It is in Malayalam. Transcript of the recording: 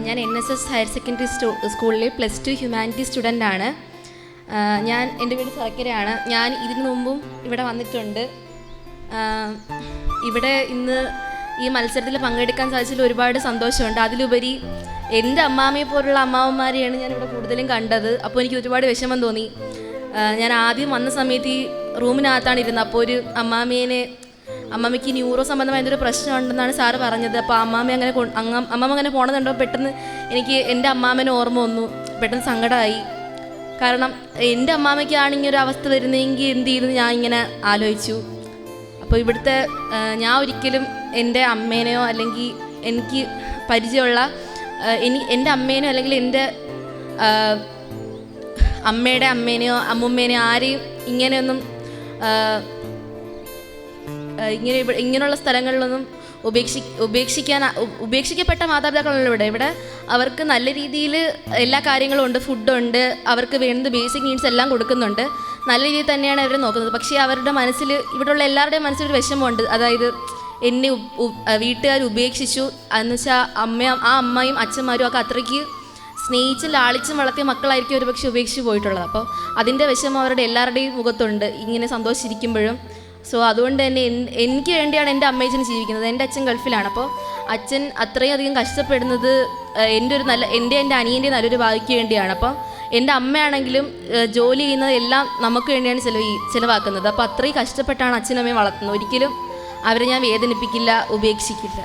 ഞാൻ NSS ഹയർ സെക്കൻഡറി സ്കൂളിലെ +2 ഹ്യൂമാനിറ്റി സ്റ്റുഡൻ്റാണ്. ഞാൻ എൻ്റെ വീട് സറക്കരയാണ്. ഞാൻ ഇതിനു മുമ്പും ഇവിടെ വന്നിട്ടുണ്ട്. ഇവിടെ ഇന്ന് ഈ മത്സരത്തിൽ പങ്കെടുക്കാൻ സാധിച്ചതിൽ ഒരുപാട് സന്തോഷമുണ്ട്. അതിലുപരി എൻ്റെ അമ്മാമ്മയെ പോലുള്ള അമ്മാവന്മാരെയാണ് ഞാനിവിടെ കൂടുതലും കണ്ടത്. അപ്പോൾ എനിക്ക് ഒരുപാട് വിഷമം തോന്നി. ഞാൻ ആദ്യം വന്ന സമയത്ത് ഈ റൂമിനകത്താണ് ഇരുന്നത്. അപ്പോൾ ഒരു അമ്മമ്മയ്ക്ക് ന്യൂറോ സംബന്ധമായ എന്തൊരു പ്രശ്നമുണ്ടെന്നാണ് സാറ് പറഞ്ഞത്. അപ്പോൾ അമ്മമ്മ അങ്ങനെ പോണതുണ്ടോ പെട്ടെന്ന് എനിക്ക് എൻ്റെ അമ്മാമ്മേനെ ഓർമ്മ വന്നു. പെട്ടെന്ന് സങ്കടമായി. കാരണം എൻ്റെ അമ്മാമ്മയ്ക്കാണെങ്കിൽ ഒരു അവസ്ഥ വരുന്നതെങ്കിൽ എന്ത് ചെയ്യുന്നു ഞാൻ ഇങ്ങനെ ആലോചിച്ചു. അപ്പോൾ ഇവിടുത്തെ ഞാൻ ഒരിക്കലും എൻ്റെ അമ്മേനെയോ അല്ലെങ്കിൽ എനിക്ക് പരിചയമുള്ള എൻ്റെ അമ്മേനെയോ അല്ലെങ്കിൽ എൻ്റെ അമ്മയുടെ അമ്മേനെയോ അമ്മുമ്മേനെയോ ആരെയും ഇങ്ങനെയുള്ള സ്ഥലങ്ങളിലൊന്നും ഉപേക്ഷിക്കപ്പെട്ട മാതാപിതാക്കളാണല്ലോ ഇവിടെ. അവർക്ക് നല്ല രീതിയിൽ എല്ലാ കാര്യങ്ങളും ഉണ്ട്, ഫുഡുണ്ട്, അവർക്ക് വേണ്ടുന്ന ബേസിക് നീഡ്സ് എല്ലാം കൊടുക്കുന്നുണ്ട്. നല്ല രീതിയിൽ തന്നെയാണ് അവർ നോക്കുന്നത്. പക്ഷേ അവരുടെ മനസ്സിൽ, ഇവിടെയുള്ള എല്ലാവരുടെയും മനസ്സിലൊരു വിഷമമുണ്ട്. അതായത് എന്നെ വീട്ടുകാർ ഉപേക്ഷിച്ചു എന്ന് വെച്ചാൽ ആ അമ്മയും അച്ഛന്മാരും ഒക്കെ അത്രയ്ക്ക് സ്നേഹിച്ച് ലാളിച്ചും വളർത്തിയ മക്കളായിരിക്കും ഒരു പക്ഷേ ഉപേക്ഷിച്ച് പോയിട്ടുള്ളത്. അപ്പോൾ അതിൻ്റെ വിഷമം അവരുടെ എല്ലാവരുടെയും മുഖത്തുണ്ട് ഇങ്ങനെ സന്തോഷിച്ചിരിക്കുമ്പോഴും. സോ അതുകൊണ്ട് തന്നെ എനിക്ക് വേണ്ടിയാണ് എൻ്റെ അമ്മയച്ഛൻ ജീവിക്കുന്നത്. എൻ്റെ അച്ഛൻ ഗൾഫിലാണ്. അപ്പോൾ അച്ഛൻ അത്രയും അധികം കഷ്ടപ്പെടുന്നത് എൻ്റെ അനിയൻ്റെ നല്ലൊരു ഭാവിക്ക് വേണ്ടിയാണ്. അപ്പോൾ എൻ്റെ അമ്മയാണെങ്കിലും ജോലി ചെയ്യുന്നത് എല്ലാം നമുക്ക് വേണ്ടിയാണ് ചിലവാക്കുന്നത്. അപ്പോൾ അത്രയും കഷ്ടപ്പെട്ടാണ് അച്ഛനും അമ്മയും വളർത്തുന്നത്. ഒരിക്കലും അവരെ ഞാൻ വേദനിപ്പിക്കില്ല, ഉപേക്ഷിക്കില്ല.